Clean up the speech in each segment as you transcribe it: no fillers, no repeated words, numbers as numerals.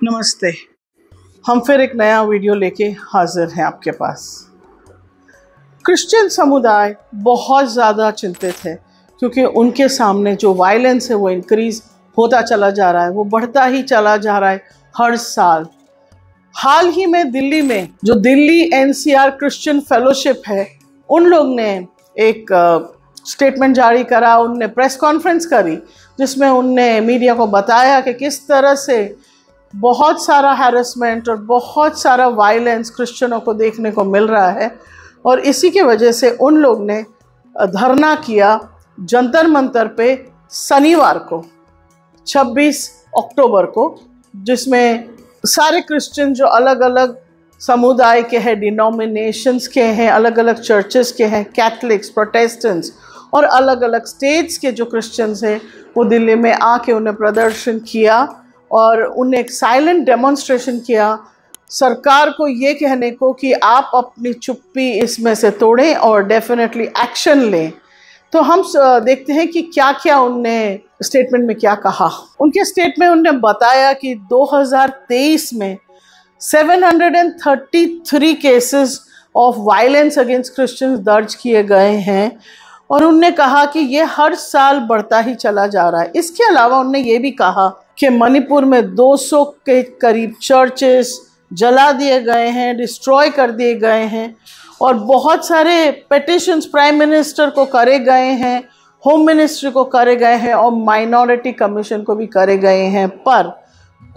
नमस्ते। हम फिर एक नया वीडियो लेके हाजिर हैं आपके पास। क्रिश्चियन समुदाय बहुत ज़्यादा चिंतित है क्योंकि उनके सामने जो वायलेंस है वो इंक्रीज़ होता चला जा रहा है, वो बढ़ता ही चला जा रहा है हर साल। हाल ही में दिल्ली में जो दिल्ली एनसीआर क्रिश्चियन फेलोशिप है, उन लोग ने एक स्टेटमेंट जारी करा, उनने प्रेस कॉन्फ्रेंस करी जिसमें उनने मीडिया को बताया कि किस तरह से बहुत सारा हैरेसमेंट और बहुत सारा वायलेंस क्रिश्चियनों को देखने को मिल रहा है। और इसी के वजह से उन लोग ने धरना किया जंतर मंतर पे शनिवार को 26 अक्टूबर को, जिसमें सारे क्रिश्चियन जो अलग अलग समुदाय के हैं, डिनोमिनेशंस के हैं, अलग अलग चर्चेस के हैं, कैथलिक्स, प्रोटेस्टेंट्स और अलग अलग स्टेट्स के जो क्रिश्चियंस हैं, वो दिल्ली में आके उन्हें प्रदर्शन किया और उन्हें एक साइलेंट डेमोन्स्ट्रेशन किया सरकार को ये कहने को कि आप अपनी चुप्पी इसमें से तोड़ें और डेफिनेटली एक्शन लें। तो हम देखते हैं कि क्या क्या उनने स्टेटमेंट में क्या कहा। उनके स्टेटमेंट में उन्होंने बताया कि 2023 में 733 cases of violence against Christians दर्ज किए गए हैं और उनने कहा कि ये हर साल बढ़ता ही चला जा रहा है। इसके अलावा उनने ये भी कहा कि मणिपुर में 200 के करीब चर्चेस जला दिए गए हैं, डिस्ट्रॉय कर दिए गए हैं और बहुत सारे पिटिशंस प्राइम मिनिस्टर को करे गए हैं, होम मिनिस्ट्री को करे गए हैं और माइनॉरिटी कमीशन को भी करे गए हैं, पर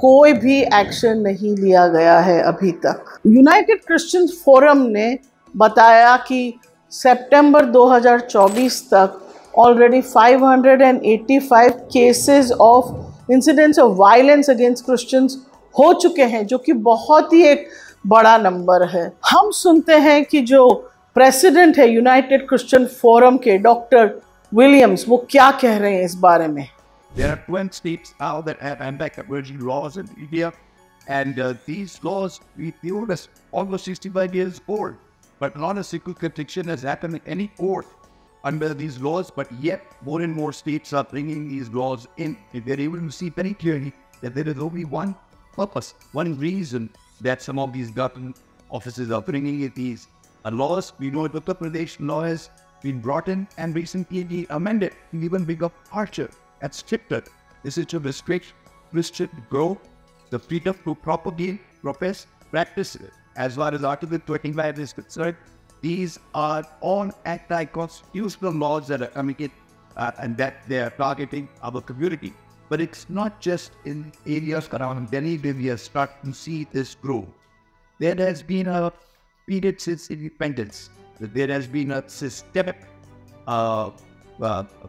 कोई भी एक्शन नहीं लिया गया है अभी तक। यूनाइटेड क्रिश्चियन फोरम ने बताया कि सितंबर 2024 तक already 585 cases of incidents of violence against Christians हो चुके हैं, जो कि बहुत ही एक बड़ा नंबर है। हम सुनते हैं कि जो प्रेसिडेंट है यूनाइटेड क्रिश्चियन फोरम के डॉक्टर विलियम्स, वो क्या कह रहे हैं इस बारे में। There are 20 states now that have anti-conversion laws in India, and these laws we feel is almost 65 years old, but not a single conviction has happened in any court under these laws. But yet, more and more states are bringing these laws in. They're able to see very clearly that there is only one purpose, one reason that some of these government offices are bringing in these laws. We know the Uttar Pradesh law has been brought in and recently amended, even bigger, harsher and stricter. This is to restrict Christian growth, the freedom to propagate, profess, practice, as far as Article 25 is concerned. These are all anti-constitutional laws that are coming in and that they are targeting our community. But it's not just in areas around Delhi where we are starting to see this grow. There has been a period since independence that there has been a systemic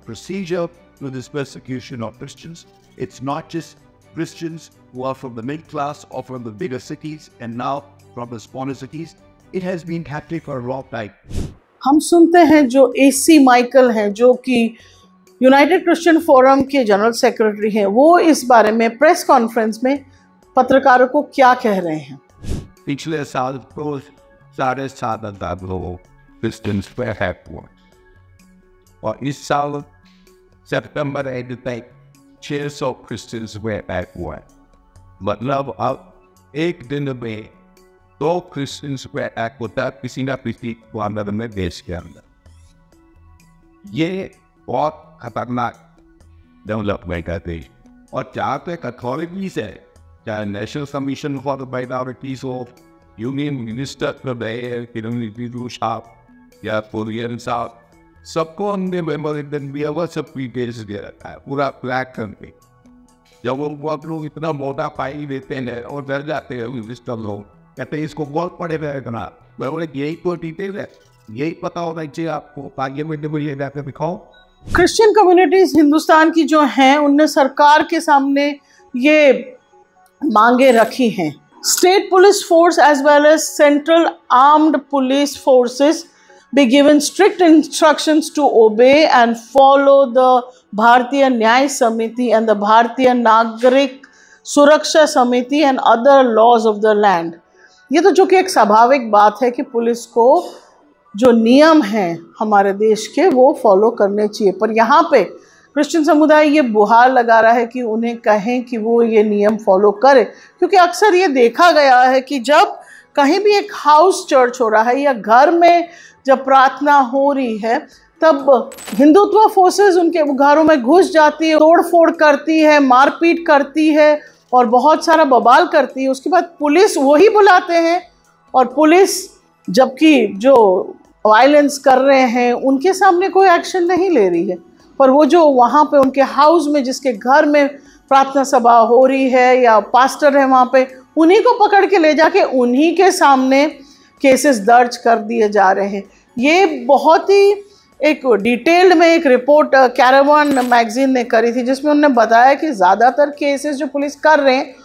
procedure to this persecution of Christians. It's not just Christians who are from the middle class or from the bigger cities and now from the smaller cities. It has been happening for a long time. हम सुनते हैं जो AC Michael हैं, जो कि United Christian forum के general secretary हैं, वो इस बारे में प्रेस कॉन्फ्रेंस में पत्रकारों को क्या कह रहे हैं। पिछले साल को 7.5 लोग क्रिश्चियंस पे अटैक हुआ और इस साल सितंबर एंड तक 600 क्रिश्चियंस पे अटैक हुआ। मतलब अब एक दिन में 2 क्रिश्चियंस पे अटैक होता है किसी ना किसी वार्ड में देश के अंदर। ये बहुत खतरनाक डेवलपमेंट है देश। और जहाँ तक अथॉरिटीज है, चाहे national commission for the minorities हो, यूनियन मिनिस्टर रहे साहब या कुरियन साहब, सबको हमने मेमोरेंडम दिया हुआ, सब डिटेल्स दे रखा है पूरा ब्लैक करके। जब वो आप लोग इतना मोटा फाइल देते हैं और डर जाते हैं मिनिस्टर लोग, कहते हैं इसको बहुत पड़े रहेगा। मैं बोले यही तो डिटेल है, यही पता होना चाहिए आपको। पार्लियामेंट में ये जाकर दिखाओ। क्रिश्चियन कम्युनिटीज हिंदुस्तान की जो हैं, उनने सरकार के सामने ये मांगे रखी हैं। State police force as well as central armed police forces be given strict instructions to obey and follow the Bharatiya Nyay Samiti and the Bharatiya Nagarik Suraksha Samiti and other laws of the land. ये तो जो कि एक स्वाभाविक बात है कि police को जो नियम हैं हमारे देश के वो फॉलो करने चाहिए, पर यहाँ पे क्रिश्चियन समुदाय ये गुहार लगा रहा है कि उन्हें कहें कि वो ये नियम फॉलो करे, क्योंकि अक्सर ये देखा गया है कि जब कहीं भी एक हाउस चर्च हो रहा है या घर में जब प्रार्थना हो रही है, तब हिंदुत्व फोर्सेस उनके घरों में घुस जाती है, तोड़ फोड़ करती है, मारपीट करती है और बहुत सारा बवाल करती है। उसके बाद पुलिस वही बुलाते हैं, और पुलिस जबकि जो वायलेंस कर रहे हैं उनके सामने कोई एक्शन नहीं ले रही है, पर वो जो वहाँ पे उनके हाउस में जिसके घर में प्रार्थना सभा हो रही है या पास्टर है वहाँ पे, उन्हीं को पकड़ के ले जाके उन्हीं के सामने केसेस दर्ज कर दिए जा रहे हैं। ये बहुत ही एक डिटेल्ड में एक रिपोर्ट कैरावान मैगजीन ने करी थी, जिसमें उन्होंने बताया कि ज़्यादातर केसेस जो पुलिस कर रहे हैं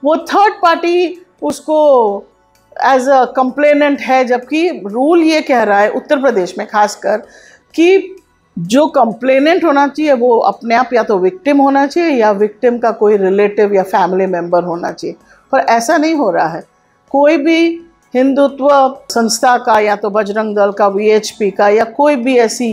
वो थर्ड पार्टी उसको एज अ कंप्लेनेंट है, जबकि रूल ये कह रहा है उत्तर प्रदेश में खासकर कि जो कंप्लेनेंट होना चाहिए वो अपने आप या तो विक्टिम होना चाहिए या विक्टिम का कोई रिलेटिव या फैमिली मेम्बर होना चाहिए, पर ऐसा नहीं हो रहा है। कोई भी हिंदुत्व संस्था का या तो बजरंग दल का, वीएचपी का या कोई भी ऐसी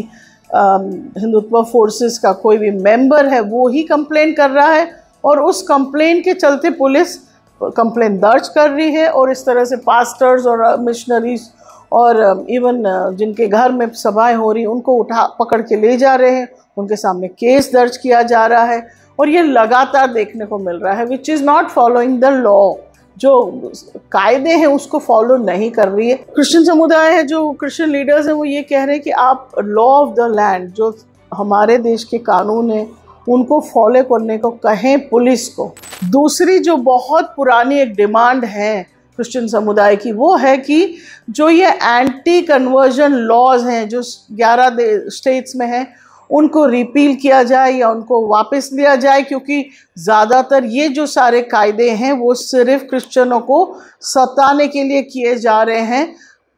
हिंदुत्व फोर्सेस का कोई भी मेंबर है वो ही कंप्लेन कर रहा है, और उस कंप्लेन के चलते पुलिस कंप्लेन दर्ज कर रही है, और इस तरह से पास्टर्स और मिशनरीज और इवन जिनके घर में सभाएं हो रही उनको उठा पकड़ के ले जा रहे हैं, उनके सामने केस दर्ज किया जा रहा है, और ये लगातार देखने को मिल रहा है, which is not following the law. जो कायदे हैं उसको फॉलो नहीं कर रही है। क्रिश्चियन समुदाय है, जो क्रिश्चियन लीडर्स हैं, वो ये कह रहे हैं कि आप लॉ ऑफ द लैंड, जो हमारे देश के कानून हैं, उनको फॉलो करने को कहें पुलिस को। दूसरी जो बहुत पुरानी एक डिमांड है क्रिश्चियन समुदाय की, वो है कि जो ये एंटी कन्वर्जन लॉज हैं जो 11 स्टेट्स में हैं, उनको रिपील किया जाए या उनको वापस लिया जाए, क्योंकि ज़्यादातर ये जो सारे कायदे हैं वो सिर्फ क्रिश्चियनों को सताने के लिए किए जा रहे हैं।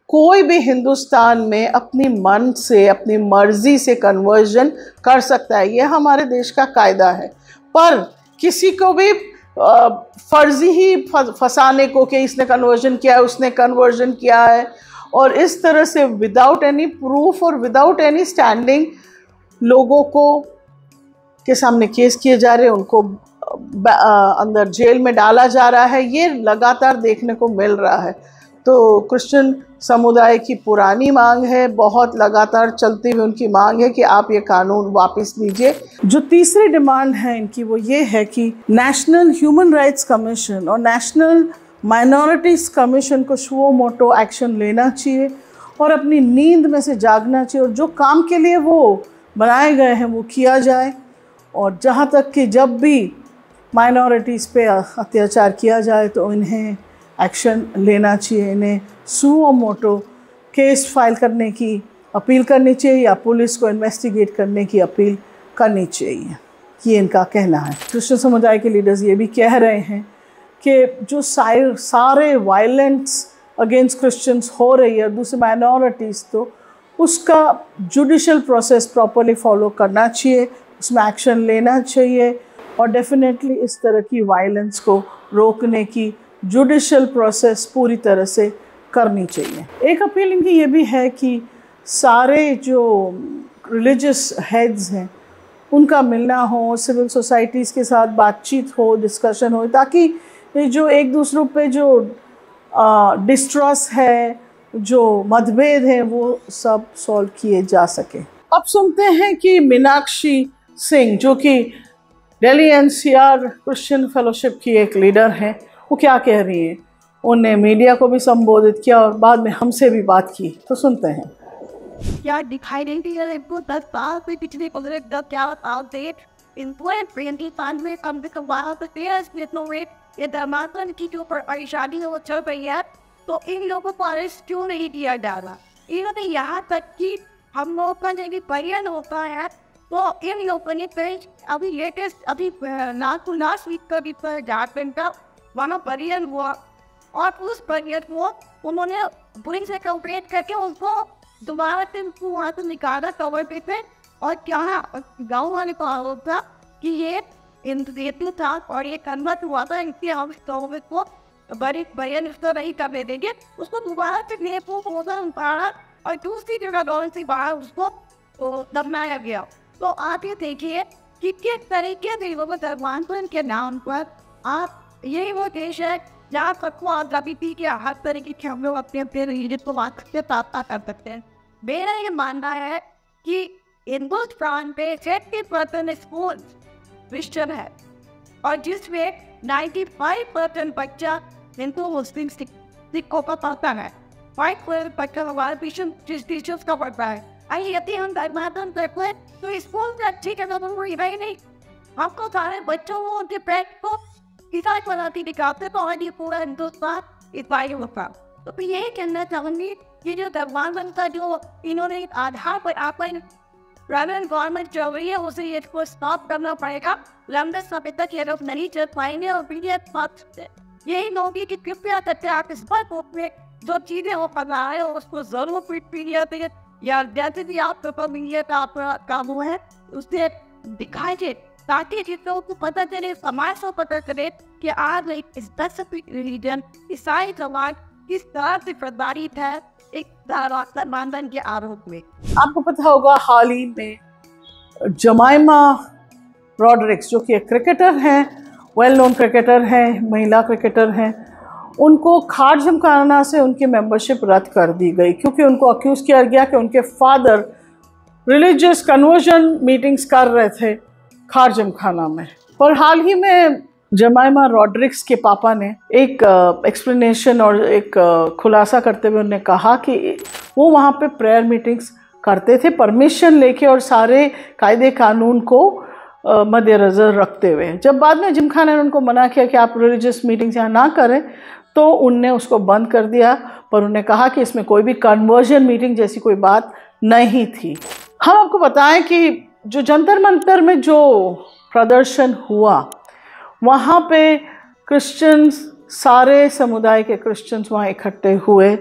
कोई भी हिंदुस्तान में अपनी मन से, अपनी मर्जी से कन्वर्जन कर सकता है, ये हमारे देश का कायदा है, पर किसी को भी फर्जी ही फंसाने को कि इसने कन्वर्जन किया है, उसने कन्वर्जन किया है, और इस तरह से विदाउट एनी प्रूफ और विदाउट एनी स्टैंडिंग लोगों को के सामने केस किए जा रहे हैं, उनको अंदर जेल में डाला जा रहा है, ये लगातार देखने को मिल रहा है। तो क्रिश्चियन समुदाय की पुरानी मांग है, बहुत लगातार चलती हुई उनकी मांग है कि आप ये कानून वापस लीजिए। जो तीसरी डिमांड है इनकी वो ये है कि नेशनल ह्यूमन राइट्स कमीशन और नेशनल माइनॉरिटीज़ कमीशन को सुओ मोटो एक्शन लेना चाहिए और अपनी नींद में से जागना चाहिए, और जो काम के लिए वो बनाए गए हैं वो किया जाए। और जहाँ तक कि जब भी माइनॉरिटीज़ पे अत्याचार किया जाए तो इन्हें एक्शन लेना चाहिए, इन्हें सुओ मोटो केस फाइल करने की अपील करनी चाहिए या पुलिस को इन्वेस्टिगेट करने की अपील करनी चाहिए, ये इनका कहना है। क्रिश्चियन समुदाय के लीडर्स ये भी कह रहे हैं कि जो सारे वायलेंस अगेंस्ट क्रिश्चियंस हो रही है, दूसरी माइनॉरिटीज़, तो उसका जुडिशल प्रोसेस प्रॉपरली फॉलो करना चाहिए, उसमें एक्शन लेना चाहिए, और डेफिनेटली इस तरह की वायलेंस को रोकने की जुडिशल प्रोसेस पूरी तरह से करनी चाहिए। एक अपील इनकी ये भी है कि सारे जो रिलीजियस हेड्स हैं उनका मिलना हो, सिविल सोसाइटीज़ के साथ बातचीत हो, डिस्कशन हो, ताकि जो एक दूसरों पे जो डिस्ट्रस्ट है, जो मतभेद हैं, वो सब सॉल्व किए जा सके। अब सुनते हैं कि मीनाक्षी सिंह, जो कि दिल्ली एनसीआर क्रिश्चियन फेलोशिप की एक लीडर हैं, वो क्या कह रही हैं। उन्होंने मीडिया को भी संबोधित किया और बाद में हमसे भी बात की, तो सुनते हैं। क्या दिखाई नहीं दिया इनको 10 साल से, पिछले 15 साल से में कम से कम 12 रेट ये धमाकन की जो परेशानी है वो चल रही है, तो इन लोगों को अरेस्ट क्यों नहीं किया जा रहा। इन्होंने यहाँ तक कि हम लोग का जब परियन होता है तो इन लोगों ने अभी लेटेस्ट अभी लास्ट वीक का भी झारखंड का वहाँ परियन हुआ, और उस परियन को उन्होंने पुलिस से कंप्लेंट करके उनको दोबारा से वहाँ से निकाला कवर पे, और क्या गाँव वाले को आरोप था कि ये इंटरनेटिव था और ये कन्वर्ट हुआ था, इसलिए हम कवर को बड़े बयान इस तरह नहीं करने देंगे। उसको दोबारा से लेपो उतारा और दूसरी जगह डॉल से बाहर उसको दबनाया गया। तो आप ये देखिए कि किस तरीके से वो धर्मांतरण के नाम पर आप यही वो देश है जहाँ सबको आज़ादी के हर तरीके के हम लोग अपने अपने रिलीजन को वापस प्राप्त कर सकते हैं। मेरा ये मानना है कि हिंदुस्तान पे 70% स्कूल क्रिश्चियन है और जिसमें 95% बच्चा हिंदू मुस्लिम सिखों का पढ़ता है, 5% बच्चा हमारे टीचर्स का पढ़ता है। यदि हम धर्मांतरण करते हैं तो स्कूल में अच्छी जगह तो कोई है ही नहीं। हमको सारे बच्चों को उनके पेरेंट्स को ईसाई बनाती दिखाते तो आज ये पूरा हिंदुस्तान ईसाई होता। तो मैं यही कहना चाहूँगी कि जो धर्मांतरण का जो इन्होंने आधार पर अपन प्राइवेट गवर्नमेंट चल रही है उसे इसको स्टॉप करना पड़ेगा। लंबे समय तक ये लोग नहीं चल पाएंगे और फिर यही लोग कि कृपया करके आप स्पष्ट रूप में जो चीज़ें हो पा रहा है उसको जरूर प्रिंट मीडिया पे या जैसे भी आप पेपर मीडिया का आपका काम है उससे दिखाइए ताकि जिन लोगों को पता चले, समाज को पता चले कि आज एक स्पेसिफिक रिलीजन ईसाई समाज किस तरह से प्रताड़ित है एक धर्मांतरण के आरोप में। आपको पता होगा हाल ही में जमाइमा रॉड्रिक्स जो कि एक क्रिकेटर हैं, वेल नोन क्रिकेटर हैं, महिला क्रिकेटर हैं, उनको खार झमकाना से उनकी मेंबरशिप रद्द कर दी गई क्योंकि उनको अक्यूज़ किया गया कि उनके फादर रिलीजियस कन्वर्जन मीटिंग्स कर रहे थे खार झमखाना में। पर हाल ही में जमाइमा रॉड्रिक्स के पापा ने एक एक्सप्लेनेशन और एक खुलासा करते हुए उन्होंने कहा कि वो वहाँ पे प्रेयर मीटिंग्स करते थे परमिशन लेके और सारे कायदे कानून को मद्देनज़र रखते हुए। जब बाद में जिमखाना ने उनको मना किया कि आप रिलीजियस मीटिंग्स यहाँ ना करें तो उनने उसको बंद कर दिया, पर उन्होंने कहा कि इसमें कोई भी कन्वर्जन मीटिंग जैसी कोई बात नहीं थी। हम आपको बताएं कि जो जंतर मंतर में जो प्रदर्शन हुआ वहाँ पे क्रिश्चियंस, सारे समुदाय के क्रिश्चियंस वहाँ इकट्ठे हुए,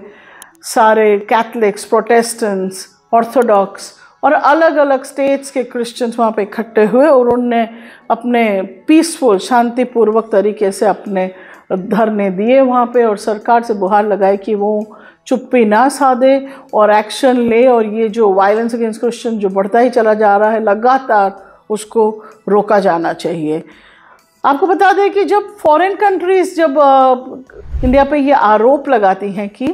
सारे कैथलिक्स, प्रोटेस्टेंट्स, ऑर्थोडॉक्स और अलग अलग स्टेट्स के क्रिश्चियंस वहाँ पे इकट्ठे हुए और उनने अपने पीसफुल शांतिपूर्वक तरीके से अपने धरने दिए वहाँ पे और सरकार से गुहार लगाई कि वो चुप्पी ना साधे और एक्शन ले और ये जो वायलेंस अगेंस्ट क्रिश्चियन जो बढ़ता ही चला जा रहा है लगातार उसको रोका जाना चाहिए। आपको बता दें कि जब फॉरेन कंट्रीज़ जब इंडिया पे ये आरोप लगाती हैं कि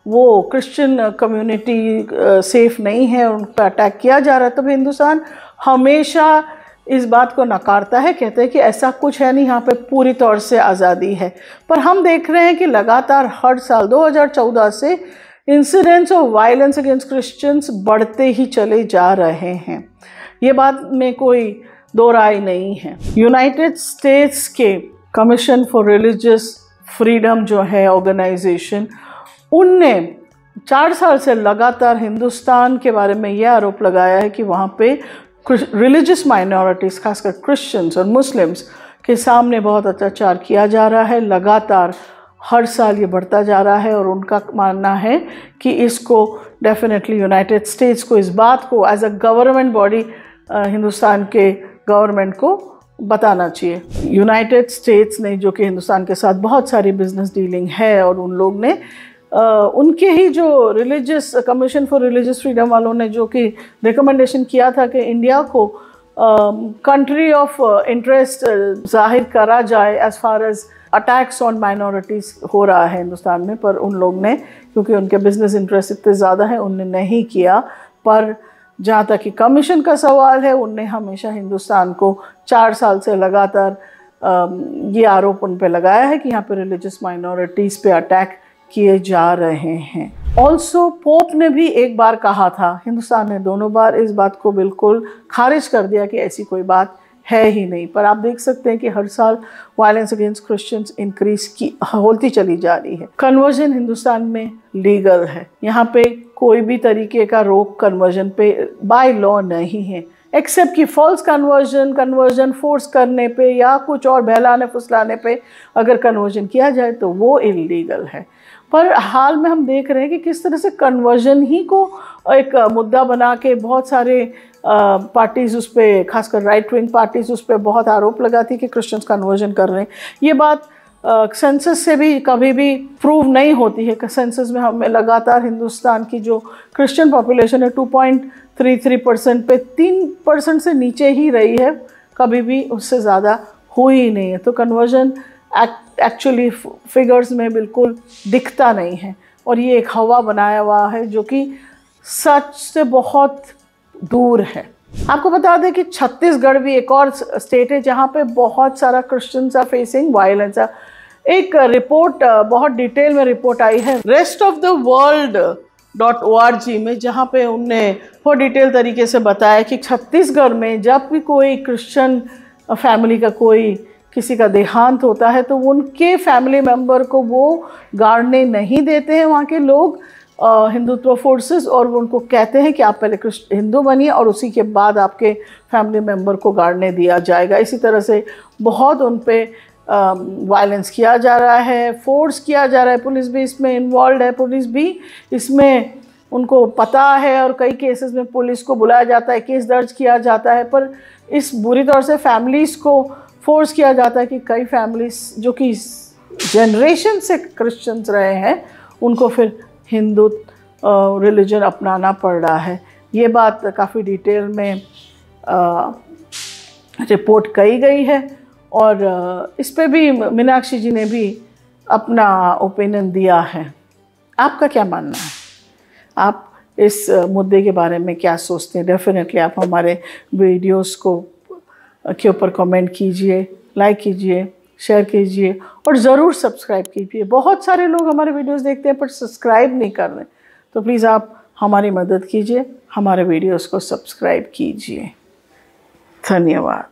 वो क्रिश्चियन कम्युनिटी सेफ़ नहीं है और उन पर अटैक किया जा रहा है, तो हिंदुस्तान हमेशा इस बात को नकारता है, कहते हैं कि ऐसा कुछ है नहीं, यहाँ पे पूरी तौर से आज़ादी है। पर हम देख रहे हैं कि लगातार हर साल 2014 से incidents of violence against Christians बढ़ते ही चले जा रहे हैं। ये बात में कोई दो राय नहीं है। यूनाइटेड स्टेट्स के कमीशन फॉर रिलीजियस फ्रीडम जो है ऑर्गेनाइजेशन, उनने 4 साल से लगातार हिंदुस्तान के बारे में यह आरोप लगाया है कि वहाँ पे रिलीजियस माइनॉरिटीज़ खासकर क्रिश्चियंस और मुस्लिम्स के सामने बहुत अत्याचार किया जा रहा है। लगातार हर साल ये बढ़ता जा रहा है और उनका मानना है कि इसको डेफिनेटली यूनाइटेड स्टेट्स को इस बात को as a government body Hindustan के गवर्नमेंट को बताना चाहिए। यूनाइटेड स्टेट्स ने जो कि हिंदुस्तान के साथ बहुत सारी बिजनेस डीलिंग है और उन लोग ने उनके ही जो religious commission for religious freedom वालों ने जो कि रिकमेंडेशन किया था कि इंडिया को कंट्री ऑफ इंटरेस्ट जाहिर करा जाए as far as attacks on minorities हो रहा है हिंदुस्तान में, पर उन लोग ने क्योंकि उनके बिजनेस इंटरेस्ट इतने ज़्यादा हैं उनने नहीं किया। पर जहाँ तक कि कमीशन का सवाल है, उनने हमेशा हिंदुस्तान को 4 साल से लगातार ये आरोप उन पे लगाया है कि यहाँ पे रिलीजियस माइनॉरिटीज़ पे अटैक किए जा रहे हैं। ऑल्सो पोप ने भी एक बार कहा था, हिंदुस्तान ने दोनों बार इस बात को बिल्कुल खारिज कर दिया कि ऐसी कोई बात है ही नहीं। पर आप देख सकते हैं कि हर साल वायलेंस अगेंस्ट क्रिश्चियंस इंक्रीज की होती चली जा रही है। कन्वर्जन हिंदुस्तान में लीगल है, यहाँ पे कोई भी तरीके का रोक कन्वर्जन पे बाय लॉ नहीं है, एक्सेप्ट कि फॉल्स कन्वर्जन फोर्स करने पे या कुछ और बहलाने फुसलाने पे अगर कन्वर्जन किया जाए तो वो इलीगल है। पर हाल में हम देख रहे हैं कि किस तरह से कन्वर्जन ही को एक मुद्दा बना के बहुत सारे पार्टीज़ उस पर, खासकर राइट विंग पार्टीज़ उस पर बहुत आरोप लगाती कि क्रिश्चियंस कन्वर्जन कर रहे हैं। ये बात सेंसस से भी कभी भी प्रूव नहीं होती है। सेंसस में हमें लगातार हिंदुस्तान की जो क्रिश्चियन पॉपुलेशन है 2.33% पे 3% से नीचे ही रही है कभी भी उससे ज़्यादा हुई ही नहीं है। तो कन्वर्जन एक्चुअली फिगर्स में बिल्कुल दिखता नहीं है, और ये एक हवा बनाया हुआ है जो कि सच से बहुत दूर है। आपको बता दें कि छत्तीसगढ़ भी एक और स्टेट है जहाँ पे बहुत सारा क्रिश्चियंस आर फेसिंग वायलेंस। एक रिपोर्ट, बहुत डिटेल में रिपोर्ट आई है restoftheworld.org में, जहाँ पे उनने बहुत डिटेल तरीके से बताया कि छत्तीसगढ़ में जब भी कोई क्रिश्चियन फैमिली का कोई किसी का देहांत होता है तो उनके फैमिली मेम्बर को वो गाड़ने नहीं देते हैं वहाँ के लोग, हिंदुत्व फोर्सेस, और उनको कहते हैं कि आप पहले हिंदू बनिए और उसी के बाद आपके फैमिली मेम्बर को गाड़ने दिया जाएगा। इसी तरह से बहुत उन पे वायलेंस किया जा रहा है, फोर्स किया जा रहा है। पुलिस भी इसमें इन्वॉल्व है, पुलिस भी इसमें उनको पता है, और कई केसेस में पुलिस को बुलाया जाता है, केस दर्ज किया जाता है, पर इस बुरी तौर से फैमिलीज़ को फोर्स किया जाता है कि कई फैमिलीज जो कि जनरेशन से क्रिश्चियंस रहे हैं उनको फिर हिंदू रिलीजन अपनाना पड़ रहा है। ये बात काफ़ी डिटेल में रिपोर्ट की गई है, और इस पे भी मीनाक्षी जी ने भी अपना ओपिनियन दिया है। आपका क्या मानना है? आप इस मुद्दे के बारे में क्या सोचते हैं? डेफिनेटली आप हमारे वीडियोस को के ऊपर कमेंट कीजिए, लाइक कीजिए, शेयर कीजिए, और ज़रूर सब्सक्राइब कीजिए। बहुत सारे लोग हमारे वीडियोस देखते हैं पर सब्सक्राइब नहीं कर रहे, तो प्लीज़ आप हमारी मदद कीजिए, हमारे वीडियोस को सब्सक्राइब कीजिए। धन्यवाद।